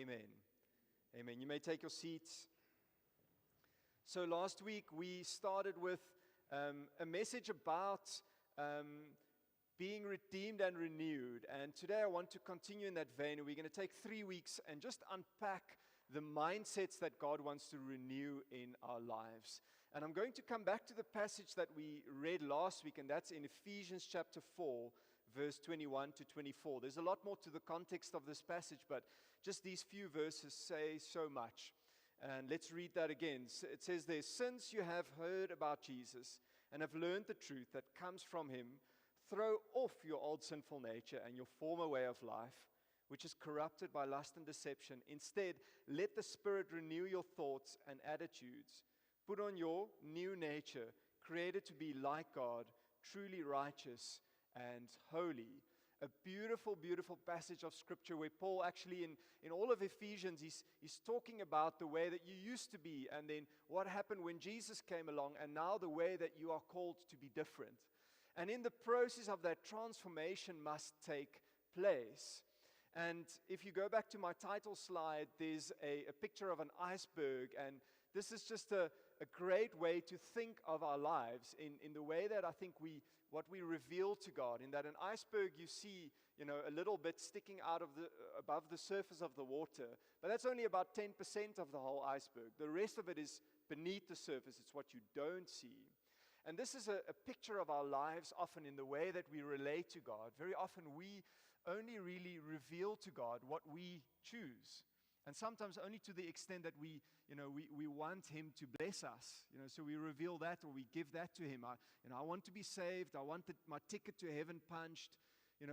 Amen. Amen. You may take your seats. So last week we started with a message about being redeemed and renewed. And today I want to continue in that vein. We're going to take 3 weeks and just unpack the mindsets that God wants to renew in our lives. And I'm going to come back to the passage that we read last week, and that's in Ephesians chapter 4, verse 21 to 24. There's a lot more to the context of this passage, but just these few verses say so much. And let's read that again. It says there, "Since you have heard about Jesus and have learned the truth that comes from him, throw off your old sinful nature and your former way of life, which is corrupted by lust and deception. Instead, let the Spirit renew your thoughts and attitudes. Put on your new nature, created to be like God, truly righteous and holy." A beautiful, beautiful passage of Scripture where Paul actually, in all of Ephesians, he's talking about the way that you used to be, and then what happened when Jesus came along, and now the way that you are called to be different. And in the process of that, transformation must take place. And if you go back to my title slide, there's a picture of an iceberg, and this is just a great way to think of our lives in the way that I think what we reveal to God. In that an iceberg, you see, a little bit sticking out of above the surface of the water, but that's only about 10% of the whole iceberg. The rest of it is beneath the surface. It's what you don't see. And this is a picture of our lives often in the way that we relate to God. Very often we only really reveal to God what we choose. And sometimes only to the extent that we want Him to bless us. So we reveal that, or we give that to Him. I want to be saved. I want my ticket to heaven punched.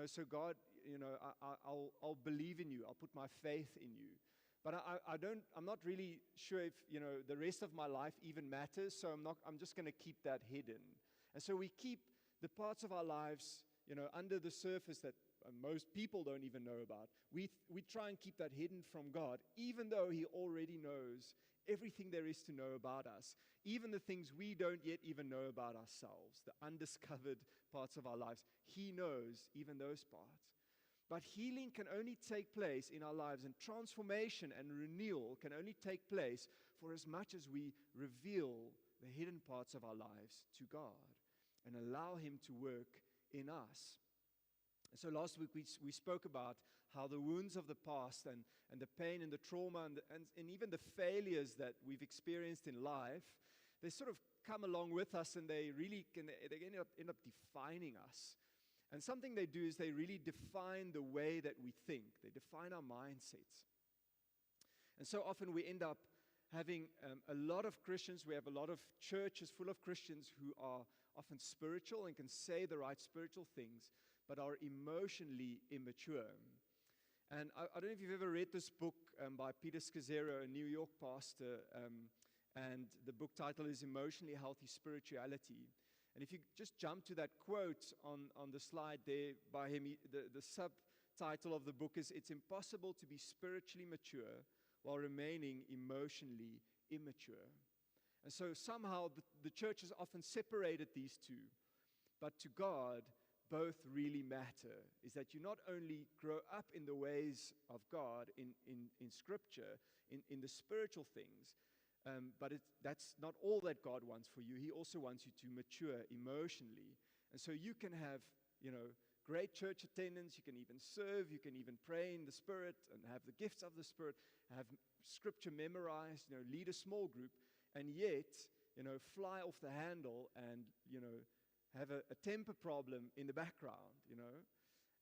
So God, I'll believe in you. I'll put my faith in you. But I'm not really sure if, the rest of my life even matters, so I'm just going to keep that hidden. And so we keep the parts of our lives, under the surface that most people don't even know about. We try and keep that hidden from God, even though He already knows everything there is to know about us, even the things we don't yet even know about ourselves, the undiscovered parts of our lives. He knows even those parts. But healing can only take place in our lives, and transformation and renewal can only take place for as much as we reveal the hidden parts of our lives to God and allow Him to work in us. And so last week we spoke about how the wounds of the past and the pain and the trauma and even the failures that we've experienced in life, they sort of come along with us, and they really end up defining us. And something they do is they really define the way that we think. They define our mindsets. And so often we end up having a lot of Christians. We have a lot of churches full of Christians who are often spiritual and can say the right spiritual things, but are emotionally immature. And I don't know if you've ever read this book by Peter Scazzero, a New York pastor, and the book title is Emotionally Healthy Spirituality. And if you just jump to that quote on the slide there by him, the subtitle of the book is, "It's impossible to be spiritually mature while remaining emotionally immature." And so somehow the church has often separated these two. But to God, both really matter. Is that you not only grow up in the ways of God in Scripture, in the spiritual things, but that's not all that God wants for you. He also wants you to mature emotionally. And so you can have, great church attendance. You can even serve. You can even pray in the Spirit and have the gifts of the Spirit, have Scripture memorized, lead a small group, and yet, fly off the handle and, have a temper problem in the background,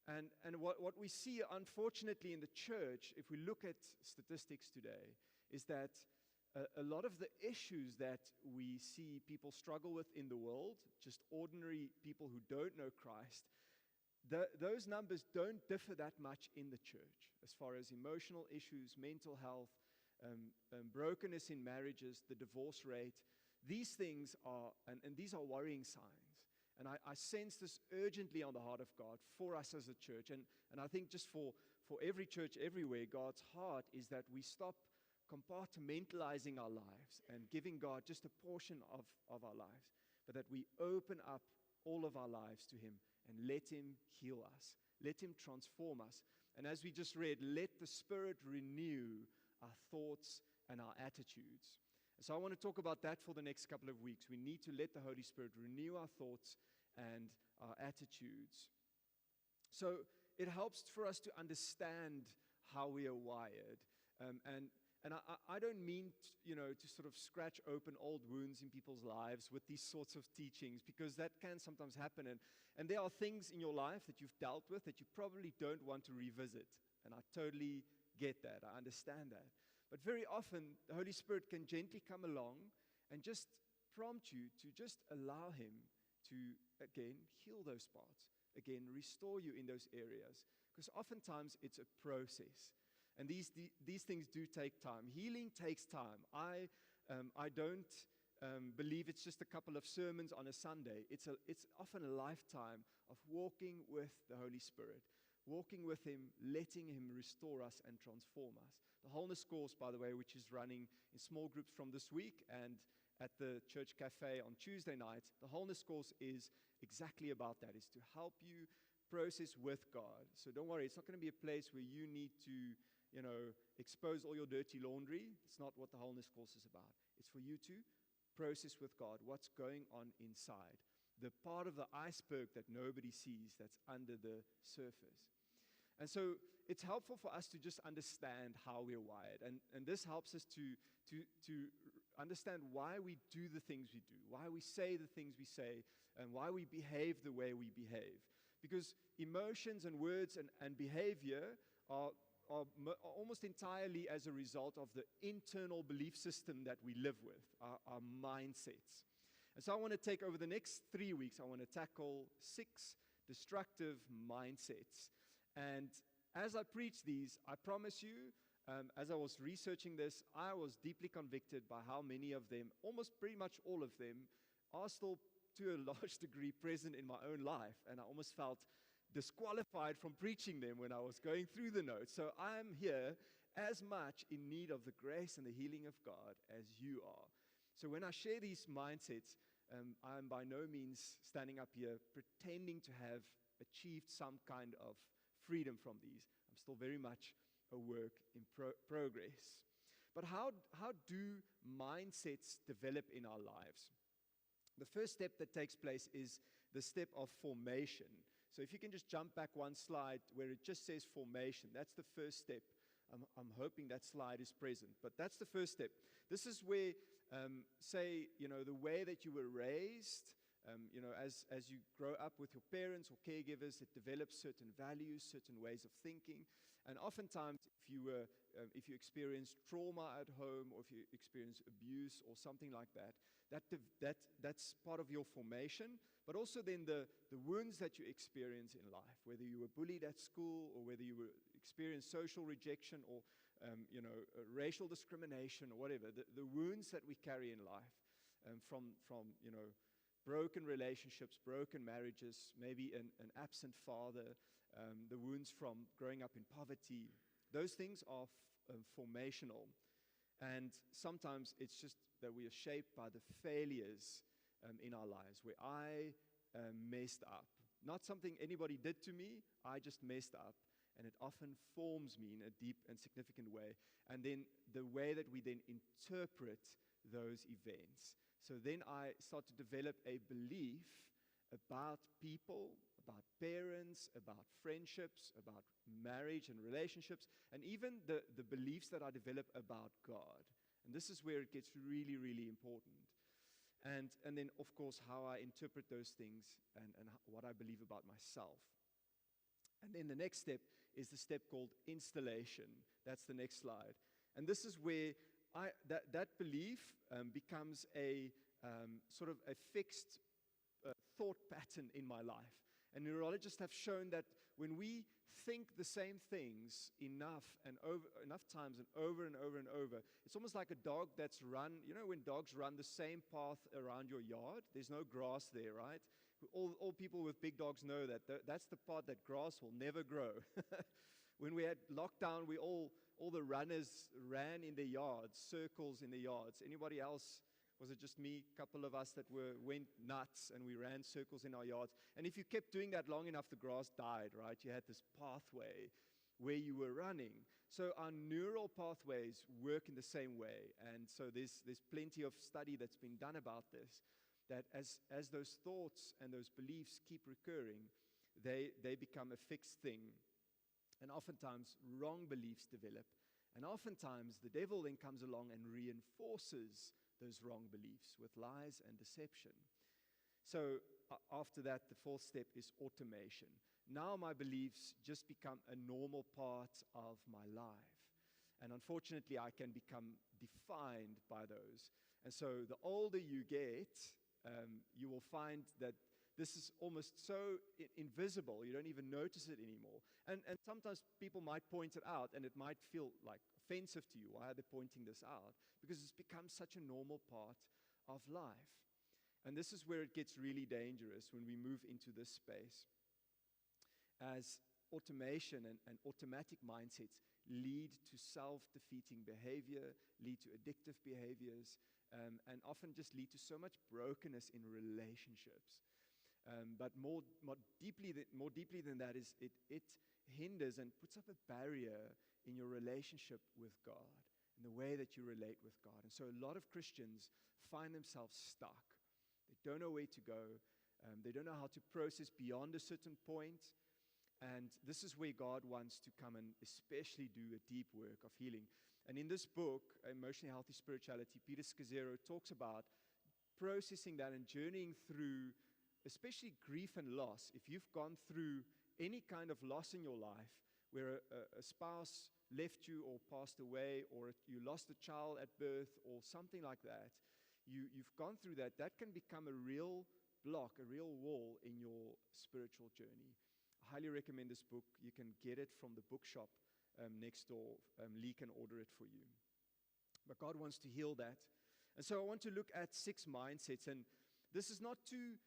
And what we see, unfortunately, in the church, if we look at statistics today, is that a lot of the issues that we see people struggle with in the world, just ordinary people who don't know Christ, those numbers don't differ that much in the church as far as emotional issues, mental health, brokenness in marriages, the divorce rate. These things are, and these are worrying signs. And I sense this urgently on the heart of God for us as a church. And I think just for every church everywhere, God's heart is that we stop compartmentalizing our lives and giving God just a portion of our lives, but that we open up all of our lives to Him and let Him heal us, let Him transform us. And as we just read, let the Spirit renew our thoughts and our attitudes. And so I want to talk about that for the next couple of weeks. We need to let the Holy Spirit renew our thoughts and our attitudes. So it helps for us to understand how we are wired. And I don't mean, to sort of scratch open old wounds in people's lives with these sorts of teachings, because that can sometimes happen. And there are things in your life that you've dealt with that you probably don't want to revisit. And I totally get that. I understand that. But very often, the Holy Spirit can gently come along and just prompt you to just allow Him to, again, heal those parts. Again, restore you in those areas. Because oftentimes, it's a process. And these things do take time. Healing takes time. I don't believe it's just a couple of sermons on a Sunday. It's often a lifetime of walking with the Holy Spirit, walking with Him, letting Him restore us and transform us. The Wholeness Course, by the way, which is running in small groups from this week and at the church cafe on Tuesday nights, the Wholeness Course is exactly about that, is to help you process with God. So don't worry, it's not going to be a place where you need to expose all your dirty laundry. It's not what the Wholeness Course is about. It's for you to process with God what's going on inside, the part of the iceberg that nobody sees that's under the surface. And so it's helpful for us to just understand how we're wired. And this helps us to understand why we do the things we do, why we say the things we say, and why we behave the way we behave. Because emotions and words and behavior are almost entirely as a result of the internal belief system that we live with, our mindsets. And so I want to take over the next 3 weeks, I want to tackle 6 destructive mindsets. And as I preach these, I promise you, as I was researching this, I was deeply convicted by how many of them, almost pretty much all of them, are still to a large degree present in my own life. And I almost felt disqualified from preaching them when I was going through the notes. So I'm here as much in need of the grace and the healing of God as you are. So when I share these mindsets, I'm by no means standing up here pretending to have achieved some kind of freedom from these. I'm still very much a work in progress. But how do mindsets develop in our lives? The first step that takes place is the step of formation. So if you can just jump back one slide where it just says formation, that's the first step. I'm hoping that slide is present, but that's the first step. This is where, the way that you were raised, as you grow up with your parents or caregivers, it develops certain values, certain ways of thinking. And oftentimes, if you experience trauma at home, or if you experience abuse or something like that, that's part of your formation. But also then the wounds that you experience in life, whether you were bullied at school or whether you experienced social rejection or racial discrimination or whatever, the wounds that we carry in life from broken relationships, broken marriages, maybe an absent father, the wounds from growing up in poverty, those things are formational. And sometimes it's just that we are shaped by the failures in our lives, where I messed up. Not something anybody did to me, I just messed up. And it often forms me in a deep and significant way. And then the way that we then interpret those events. So then I start to develop a belief about people, about parents, about friendships, about marriage and relationships, and even the beliefs that I develop about God. And this is where it gets really, really important. And then, of course, how I interpret those things and what I believe about myself. And then the next step is the step called installation. That's the next slide. And this is where that belief becomes a sort of a fixed thought pattern in my life. And neurologists have shown that when we think the same things enough times and over and over and over, it's almost like a dog that's run. You know, when dogs run the same path around your yard, there's no grass there, right? All people with big dogs know that that's the part that grass will never grow. When we had lockdown, all the runners ran in their yards, circles in their yards. Anybody else? Was it just me, a couple of us that went nuts and we ran circles in our yards? And if you kept doing that long enough, the grass died, right? You had this pathway. where you were running. So our neural pathways work in the same way. And so there's plenty of study that's been done about this, that as those thoughts and those beliefs keep recurring, they become a fixed thing. And oftentimes wrong beliefs develop. And oftentimes the devil then comes along and reinforces those wrong beliefs with lies and deception. So after that, the fourth step is automation. Now my beliefs just become a normal part of my life. And unfortunately, I can become defined by those. And so the older you get, you will find that this is almost so invisible, you don't even notice it anymore. And sometimes people might point it out, and it might feel like offensive to you. Why are they pointing this out? Because it's become such a normal part of life. And this is where it gets really dangerous when we move into this space. As automation and automatic mindsets lead to self-defeating behavior, lead to addictive behaviors, and often just lead to so much brokenness in relationships. But more deeply than that is it hinders and puts up a barrier in your relationship with God, in the way that you relate with God. And so a lot of Christians find themselves stuck. They don't know where to go. They don't know how to process beyond a certain point. And this is where God wants to come and especially do a deep work of healing. And in this book, Emotionally Healthy Spirituality, Peter Scazzero talks about processing that and journeying through especially grief and loss. If you've gone through any kind of loss in your life, where a spouse left you or passed away, or you lost a child at birth or something like that, you've gone through that, that can become a real block, a real wall in your spiritual journey. I highly recommend this book. You can get it from the bookshop next door. Lee can order it for you. But God wants to heal that. And so I want to look at 6 mindsets. And this is not to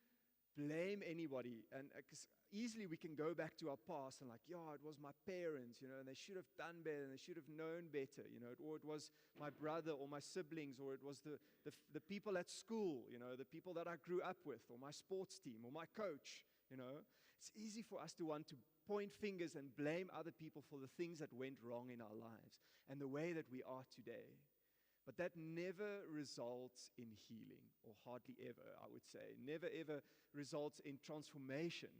blame anybody. And because easily we can go back to our past and like, yeah, it was my parents, and they should have done better, and they should have known better, or it was my brother or my siblings, or it was the people at school, the people that I grew up with, or my sports team, or my coach, It's easy for us to want to point fingers and blame other people for the things that went wrong in our lives and the way that we are today. But that never results in healing, or hardly ever, I would say. Never ever results in transformation.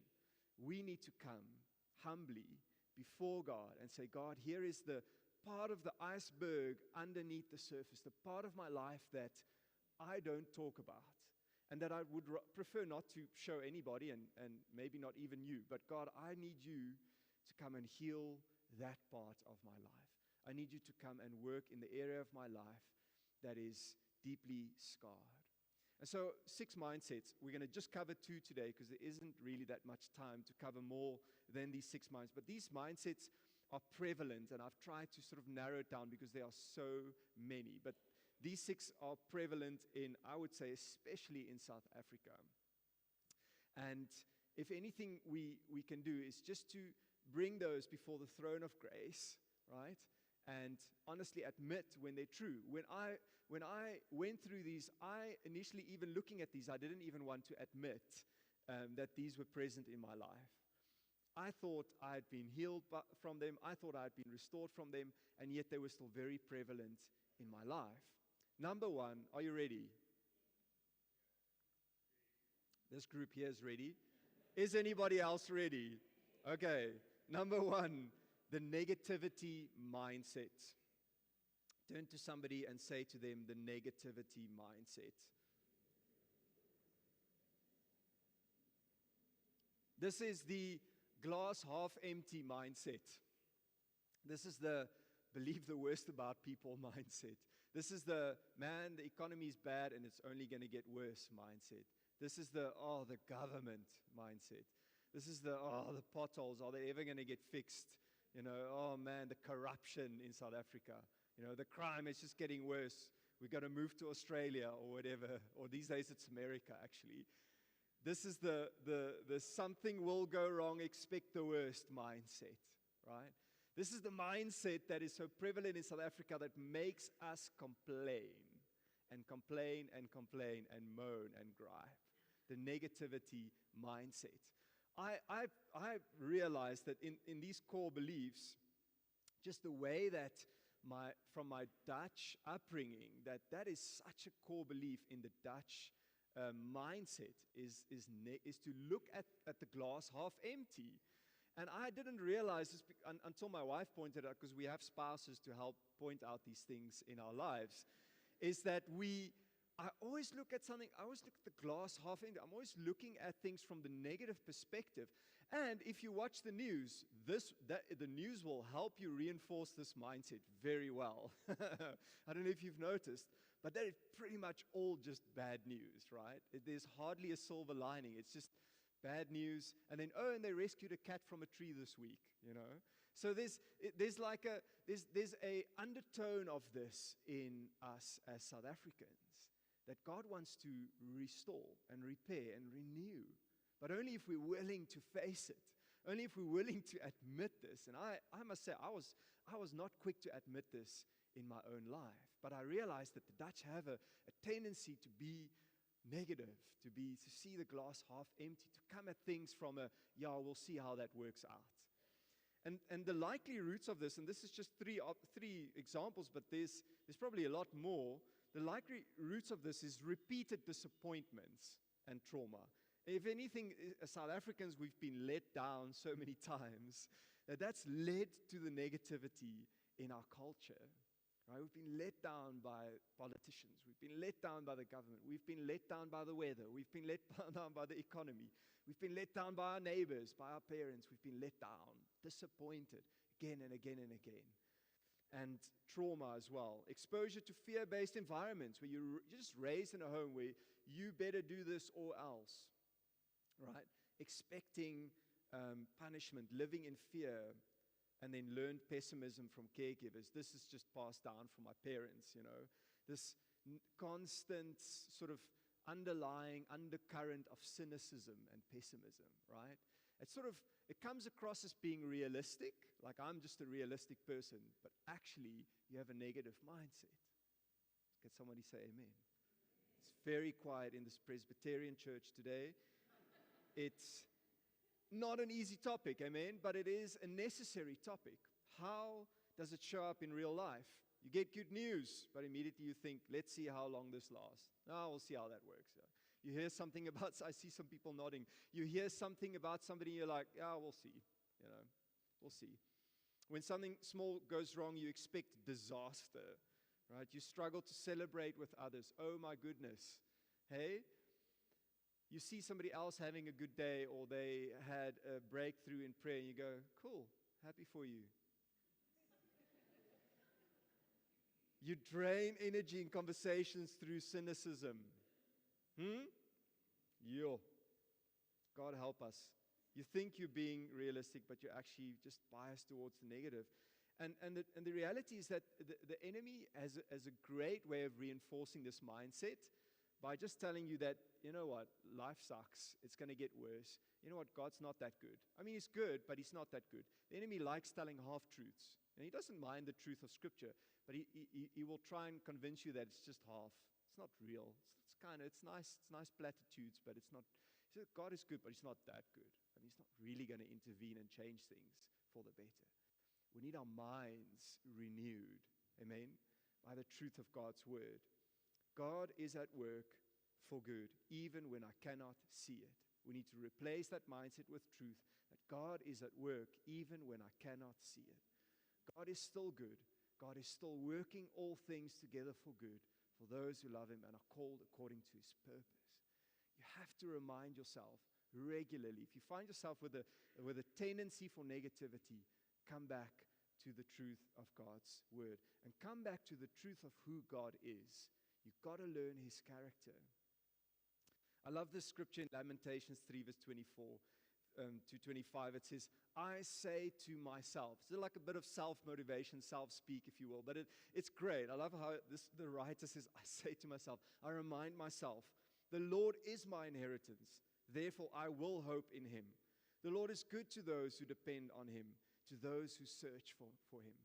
We need to come humbly before God and say, God, here is the part of the iceberg underneath the surface, the part of my life that I don't talk about. And that I would prefer not to show anybody, and maybe not even you. But God, I need you to come and heal that part of my life. I need you to come and work in the area of my life that is deeply scarred. And so 6 mindsets. We're going to just cover 2 today because there isn't really that much time to cover more than these 6 mindsets. But these mindsets are prevalent, and I've tried to sort of narrow it down because there are so many. But these 6 are prevalent in, I would say, especially in South Africa. And if anything we can do is just to bring those before the throne of grace, right? And honestly admit when they're true. When I went through these, I initially, even looking at these, I didn't even want to admit that these were present in my life. I thought I had been healed from them. I thought I had been restored from them, and yet they were still very prevalent in my life. Number 1, are you ready? This group here is ready. Is anybody else ready? Okay. Number 1, the negativity mindset. Turn to somebody and say to them, the negativity mindset. This is the glass half empty mindset. This is the believe the worst about people mindset. This is the, man, the economy is bad and it's only going to get worse mindset. This is the government mindset. This is the potholes, are they ever going to get fixed? Oh man, the corruption in South Africa. The crime is just getting worse. We've got to move to Australia or whatever. Or these days it's America, actually. This is the something will go wrong, expect the worst mindset, right? This is the mindset that is so prevalent in South Africa that makes us complain and complain and complain and moan and gripe. The negativity mindset. I realized that in these core beliefs, just the way that from my Dutch upbringing, that is such a core belief in the Dutch mindset is to look at the glass half empty. And I didn't realize this until my wife pointed out, because we have spouses to help point out these things in our lives, is that I always look at the glass half empty. I'm always looking at things from the negative perspective. And if you watch the news, the news will help you reinforce this mindset very well. I don't know if you've noticed, but that is pretty much all just bad news, right? There's hardly a silver lining. It's just bad news, and then and they rescued a cat from a tree this week, So there's a undertone of this in us as South Africans, that God wants to restore and repair and renew, but only if we're willing to face it, only if we're willing to admit this. And I must say, I was not quick to admit this in my own life, but I realized that the Dutch have a tendency to be negative, to see the glass half empty, to come at things from we'll see how that works out. And the likely roots of this, and this is just three examples, but there's probably a lot more. The likely roots of this is repeated disappointments and trauma. If anything, as South Africans, we've been let down so many times that's led to the negativity in our culture. Right? We've been let down by politicians. We've been let down by the government. We've been let down by the weather. We've been let down by the economy. We've been let down by our neighbors, by our parents. We've been let down, disappointed again and again and again. And trauma as well. Exposure to fear-based environments where you're just raised in a home where you better do this or else. Right? Expecting punishment, living in fear, and then learned pessimism from caregivers. This is just passed down from my parents, This constant sort of underlying undercurrent of cynicism and pessimism, right? It comes across as being realistic, like I'm just a realistic person, but actually you have a negative mindset. Can somebody say amen? It's very quiet in this Presbyterian church today. It's not an easy topic, amen, but it is a necessary topic. How does it show up in real life? You get good news, but immediately you think, let's see how long this lasts. We'll see how that works. Yeah. You hear something about, I see some people nodding. You hear something about somebody, you're like, we'll see. We'll see. When something small goes wrong, you expect disaster, right? You struggle to celebrate with others. Oh my goodness. Hey? You see somebody else having a good day, or they had a breakthrough in prayer, and you go, cool, happy for you. You drain energy in conversations through cynicism. Yo. God help us. You think you're being realistic, but you're actually just biased towards the negative. And the reality is that the enemy has a great way of reinforcing this mindset by just telling you that, you know what, life sucks. It's going to get worse. You know what, God's not that good. I mean, he's good, but he's not that good. The enemy likes telling half-truths. And he doesn't mind the truth of Scripture, but he will try and convince you that it's just half. It's not real. It's nice platitudes, but it's not. He says, God is good, but he's not that good. And he's not really going to intervene and change things for the better. We need our minds renewed, amen, by the truth of God's word. God is at work for good, even when I cannot see it. We need to replace that mindset with truth, that God is at work, even when I cannot see it. God is still good. God is still working all things together for good for those who love him and are called according to his purpose. You have to remind yourself regularly. If you find yourself with a tendency for negativity, come back to the truth of God's word and come back to the truth of who God is. You've got to learn his character. I love this scripture in Lamentations 3 verse 24 to 25. It says, I say to myself. It's like a bit of self-motivation, self-speak, if you will. But it's great. I love how the writer says, I say to myself. I remind myself, the Lord is my inheritance. Therefore, I will hope in him. The Lord is good to those who depend on him, to those who search for him.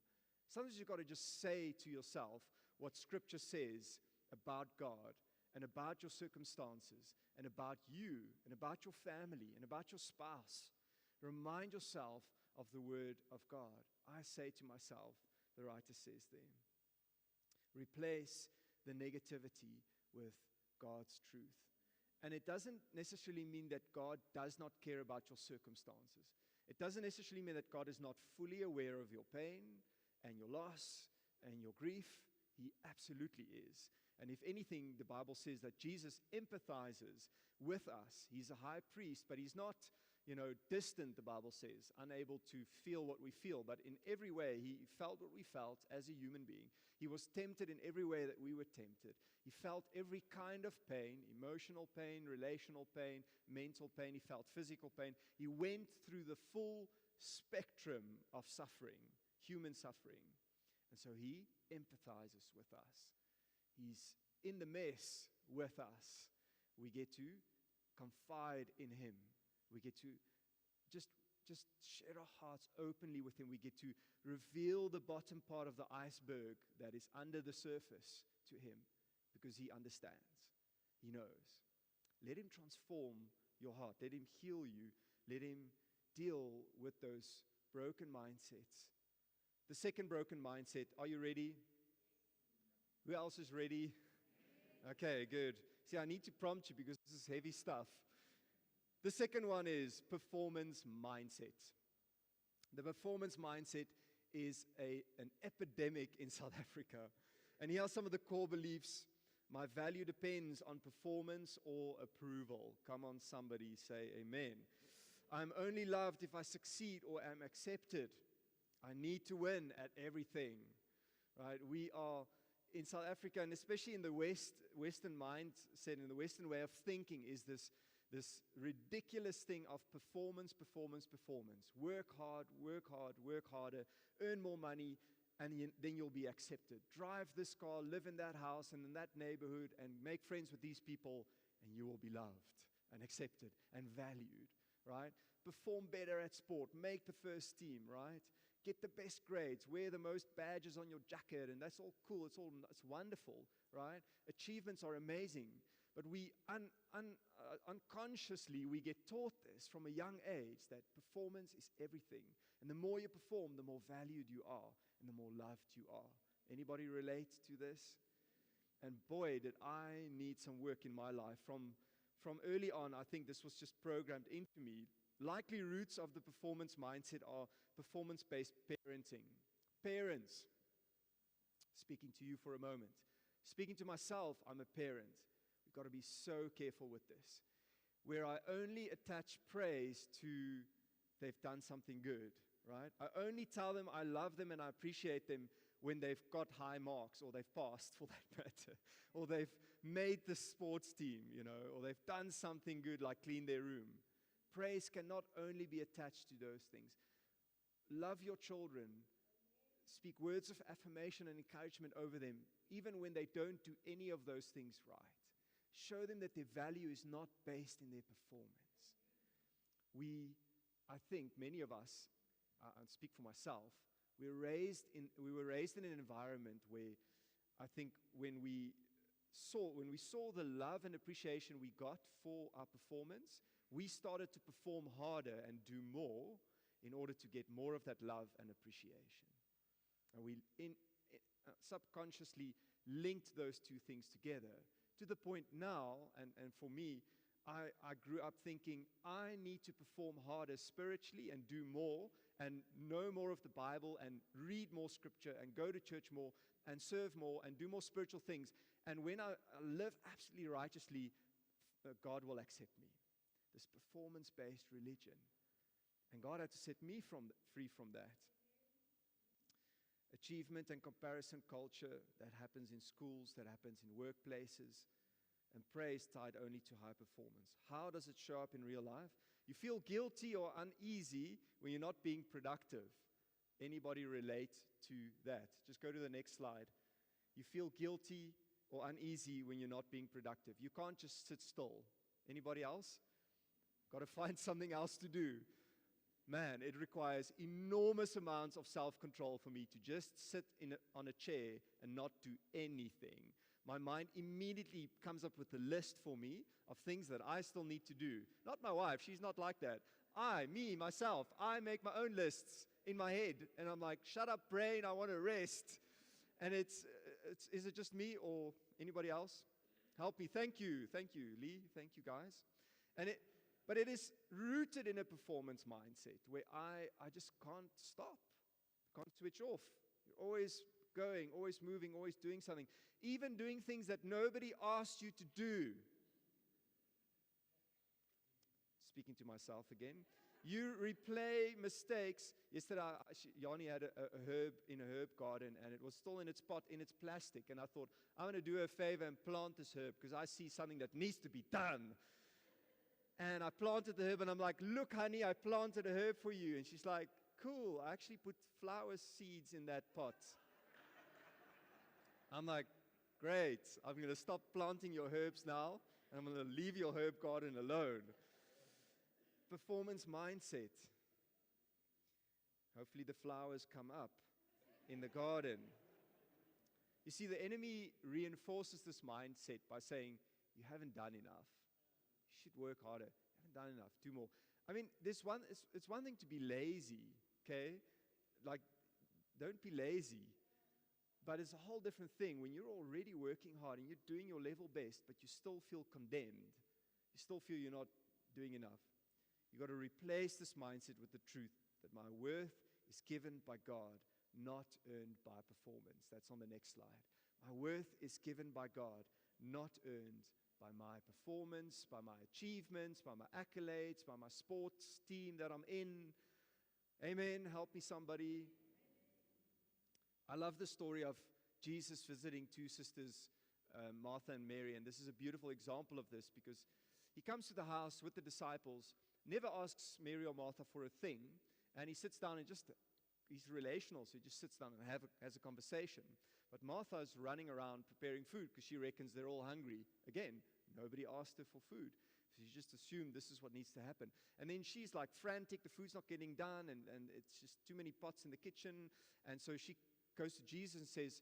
Sometimes you've got to just say to yourself what Scripture says about God and about your circumstances and about you and about your family and about your spouse. Remind yourself of the word of God. I say to myself, the writer says there. Replace the negativity with God's truth. And it doesn't necessarily mean that God does not care about your circumstances. It doesn't necessarily mean that God is not fully aware of your pain and your loss and your grief. He absolutely is. And if anything, the Bible says that Jesus empathizes with us. He's a high priest, but he's not, distant, the Bible says, unable to feel what we feel. But in every way, he felt what we felt as a human being. He was tempted in every way that we were tempted. He felt every kind of pain, emotional pain, relational pain, mental pain. He felt physical pain. He went through the full spectrum of suffering, human suffering. And so he empathizes with us. He's in the mess with us. We get to confide in him. We get to just share our hearts openly with him. We get to reveal the bottom part of the iceberg that is under the surface to him because he understands. He knows. Let him transform your heart. Let him heal you. Let him deal with those broken mindsets. The second broken mindset, are you ready? Who else is ready? Okay, good. See, I need to prompt you because this is heavy stuff. The second one is performance mindset. The performance mindset is an epidemic in South Africa. And here are some of the core beliefs. My value depends on performance or approval. Come on, somebody say amen. I'm only loved if I succeed or am accepted. I need to win at everything. Right? We are in South Africa, and especially in the Western mindset, in the Western way of thinking, is this ridiculous thing of performance. Work hard, work harder, earn more money, and then you'll be accepted. Drive this car, live in that house and in that neighborhood, and make friends with these people, and you will be loved and accepted and valued, right? Perform better at sport, make the first team, right? Get the best grades, wear the most badges on your jacket, and that's all cool, it's wonderful, right? Achievements are amazing, but we unconsciously, we get taught this from a young age, that performance is everything. And the more you perform, the more valued you are, and the more loved you are. Anybody relate to this? And boy, did I need some work in my life. From early on, I think this was just programmed into me. Likely roots of the performance mindset are performance-based parenting. Parents, speaking to you for a moment. Speaking to myself, I'm a parent. We've got to be so careful with this. Where I only attach praise to they've done something good, right? I only tell them I love them and I appreciate them when they've got high marks, or they've passed for that matter, or they've made the sports team, or they've done something good like clean their room. Praise can not only be attached to those things. Love your children. Speak words of affirmation and encouragement over them, even when they don't do any of those things right. Show them that their value is not based in their performance. I think many of us, I'll speak for myself, we were raised in an environment where I think when we saw the love and appreciation we got for our performance, we started to perform harder and do more in order to get more of that love and appreciation. And we subconsciously linked those two things together to the point now, and for me, I grew up thinking I need to perform harder spiritually and do more and know more of the Bible and read more scripture and go to church more and serve more and do more spiritual things. And when I live absolutely righteously, God will accept me. This performance-based religion. And God had to set me free from that. Achievement and comparison culture that happens in schools, that happens in workplaces, and praise tied only to high performance. How does it show up in real life? You feel guilty or uneasy when you're not being productive. Anybody relate to that? Just go to the next slide. You feel guilty or uneasy when you're not being productive. You can't just sit still. Anybody else? Got to find something else to do. Man, it requires enormous amounts of self-control for me to just sit on a chair and not do anything. My mind immediately comes up with a list for me of things that I still need to do. Not my wife, she's not like that. Myself, I make my own lists in my head. And I'm like, shut up, brain, I want to rest. And is it just me or anybody else? Help me. Thank you, Lee. Thank you, guys. But it is rooted in a performance mindset where I just can't stop, can't switch off. You're always going, always moving, always doing something, even doing things that nobody asked you to do. Speaking to myself again. You replay mistakes. Yesterday, Yanni had a herb in a herb garden, and it was still in its pot, in its plastic. And I thought, I'm going to do her a favor and plant this herb because I see something that needs to be done. And I planted the herb, and I'm like, look, honey, I planted a herb for you. And she's like, cool, I actually put flower seeds in that pot. I'm like, great, I'm going to stop planting your herbs now, and I'm going to leave your herb garden alone. Performance mindset. Hopefully the flowers come up in the garden. You see, the enemy reinforces this mindset by saying, you haven't done enough. You should work harder. You haven't done enough. Do more. I mean, it's one thing to be lazy, okay? Like, don't be lazy. But it's a whole different thing when you're already working hard and you're doing your level best, but you still feel condemned. You still feel you're not doing enough. You've got to replace this mindset with the truth that my worth is given by God, not earned by performance. That's on the next slide. My worth is given by God, not earned by my performance, by my achievements, by my accolades, by my sports team that I'm in. Amen. Help me, somebody. I love the story of Jesus visiting two sisters, Martha and Mary, and this is a beautiful example of this because he comes to the house with the disciples, never asks Mary or Martha for a thing, and he sits down and he's relational, so he just sits down and has a conversation. But Martha is running around preparing food because she reckons they're all hungry. Again, nobody asked her for food. So she just assumed this is what needs to happen. And then she's like frantic, the food's not getting done, and it's just too many pots in the kitchen. And so she goes to Jesus and says,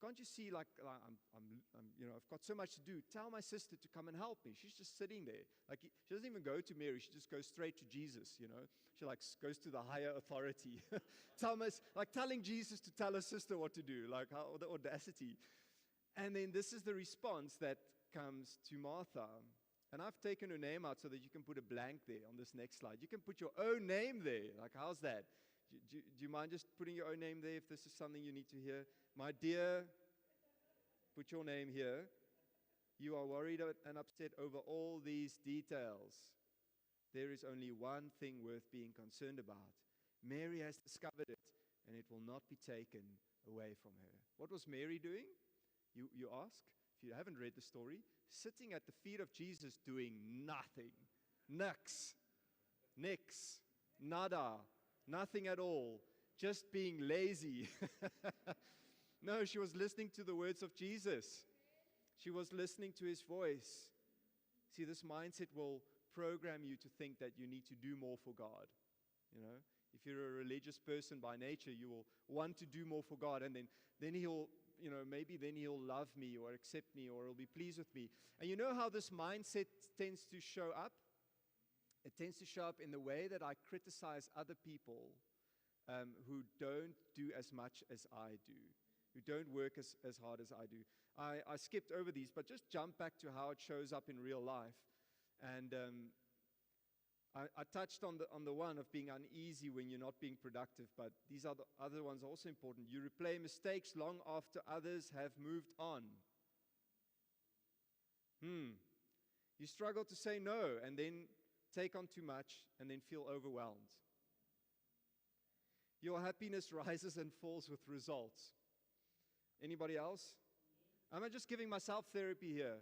can't you see, like I've got so much to do. Tell my sister to come and help me. She's just sitting there. Like, she doesn't even go to Mary. She just goes straight to Jesus, She goes to the higher authority. Telling Jesus to tell her sister what to do. Like, how the audacity. And then this is the response that comes to Martha. And I've taken her name out so that you can put a blank there on this next slide. You can put your own name there. Like, how's that? Do you mind just putting your own name there if this is something you need to hear? My dear, put your name here. You are worried and upset over all these details. There is only one thing worth being concerned about. Mary has discovered it, and it will not be taken away from her. What was Mary doing? You ask? If you haven't read the story, sitting at the feet of Jesus doing nothing. Nix. Nada. Nothing at all. Just being lazy. No, she was listening to the words of Jesus. She was listening to his voice. See, this mindset will program you to think that you need to do more for God. If you're a religious person by nature, you will want to do more for God, and then he'll, maybe then he'll love me or accept me or he'll be pleased with me. And you know how this mindset tends to show up? It tends to show up in the way that I criticize other people who don't do as much as I do, who don't work as hard as I do. I skipped over these, but just jump back to how it shows up in real life. And I touched on the one of being uneasy when you're not being productive, but these are the other ones also important. You replay mistakes long after others have moved on. You struggle to say no and then take on too much and then feel overwhelmed. Your happiness rises and falls with results. Anybody else? Am I just giving myself therapy here?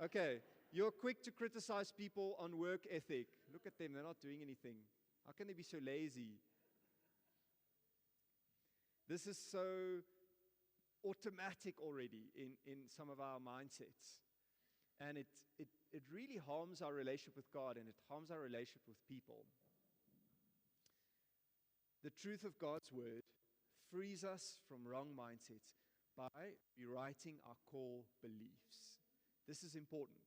Okay. You're quick to criticize people on work ethic. Look at them, they're not doing anything. How can they be so lazy? This is so automatic already in some of our mindsets. And it really harms our relationship with God, and it harms our relationship with people. The truth of God's word frees us from wrong mindsets by rewriting our core beliefs. This is important.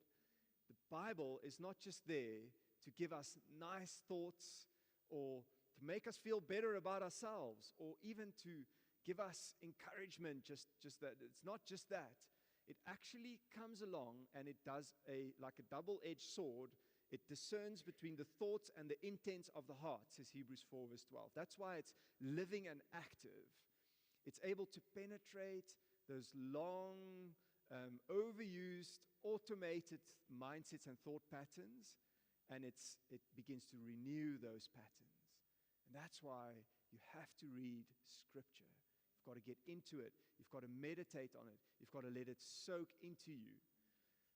The Bible is not just there to give us nice thoughts or to make us feel better about ourselves, or even to give us encouragement, just that. It's not just that. It actually comes along and it does like a double-edged sword. It discerns between the thoughts and the intents of the heart, says Hebrews 4 verse 12. That's why it's living and active. It's able to penetrate those long, overused, automated mindsets and thought patterns, and it begins to renew those patterns. And that's why you have to read Scripture. You've got to get into it. You've got to meditate on it. You've got to let it soak into you.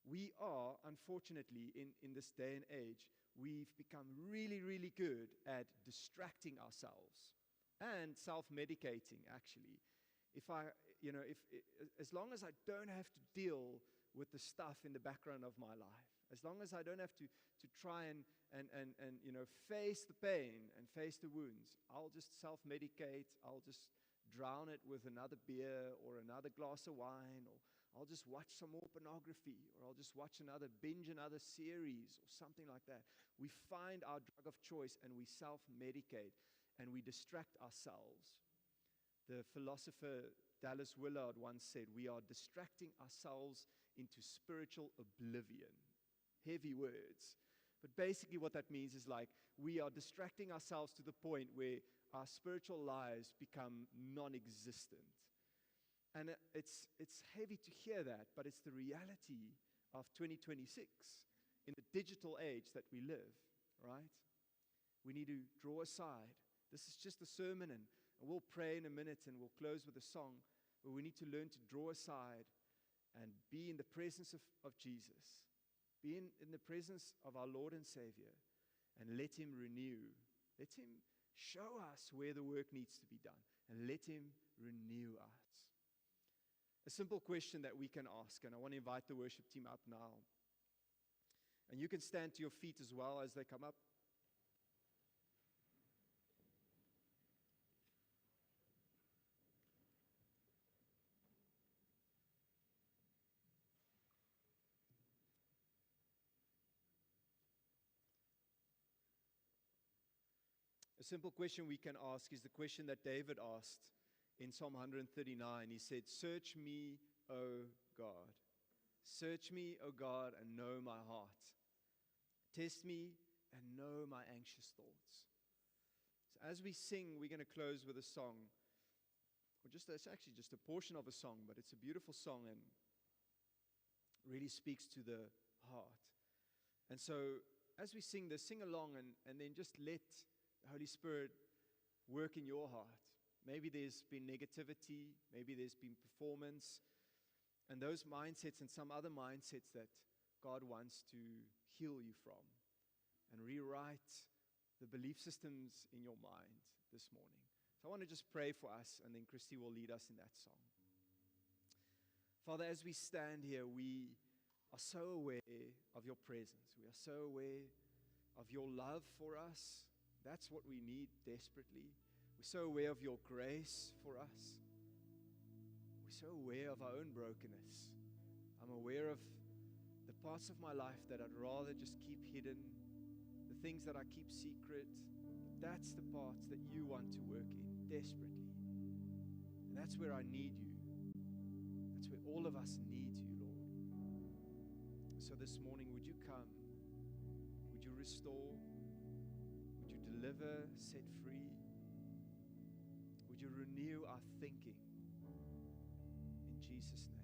We are, unfortunately, in this day and age, we've become really, really good at distracting ourselves and self-medicating, actually. As long as I don't have to deal with the stuff in the background of my life, as long as I don't have to try and face the pain and face the wounds, I'll just self-medicate. I'll just drown it with another beer or another glass of wine, or I'll just watch some more pornography, or I'll just binge another series or something like that. We find our drug of choice and we self-medicate and we distract ourselves. The philosopher Dallas Willard once said, we are distracting ourselves into spiritual oblivion. Heavy words. But basically what that means is like we are distracting ourselves to the point where our spiritual lives become non-existent. And it's heavy to hear that, but it's the reality of 2026 in the digital age that we live, right? We need to draw aside. This is just a sermon, and we'll pray in a minute, and we'll close with a song. But we need to learn to draw aside and be in the presence of Jesus. Be in the presence of our Lord and Savior, and let Him renew. Let Him show us where the work needs to be done, and let Him renew us. A simple question that we can ask, and I want to invite the worship team up now. And you can stand to your feet as well as they come up. A simple question we can ask is the question that David asked in Psalm 139. He said, "Search me, O God. Search me, O God, and know my heart. Test me and know my anxious thoughts." So as we sing, we're going to close with a song. It's actually just a portion of a song, but it's a beautiful song and really speaks to the heart. And so as we sing this, sing along and then just let the Holy Spirit work in your heart. Maybe there's been negativity, maybe there's been performance, and those mindsets and some other mindsets that God wants to heal you from and rewrite the belief systems in your mind this morning. So I want to just pray for us, and then Christy will lead us in that song. Father, as we stand here, we are so aware of your presence. We are so aware of your love for us. That's what we need desperately. We're so aware of your grace for us. We're so aware of our own brokenness. I'm aware of the parts of my life that I'd rather just keep hidden, the things that I keep secret. That's the parts that you want to work in desperately. And that's where I need you. That's where all of us need you, Lord. So this morning, would you come? Would you restore? Would you deliver, set free? Would you renew our thinking? In Jesus' name.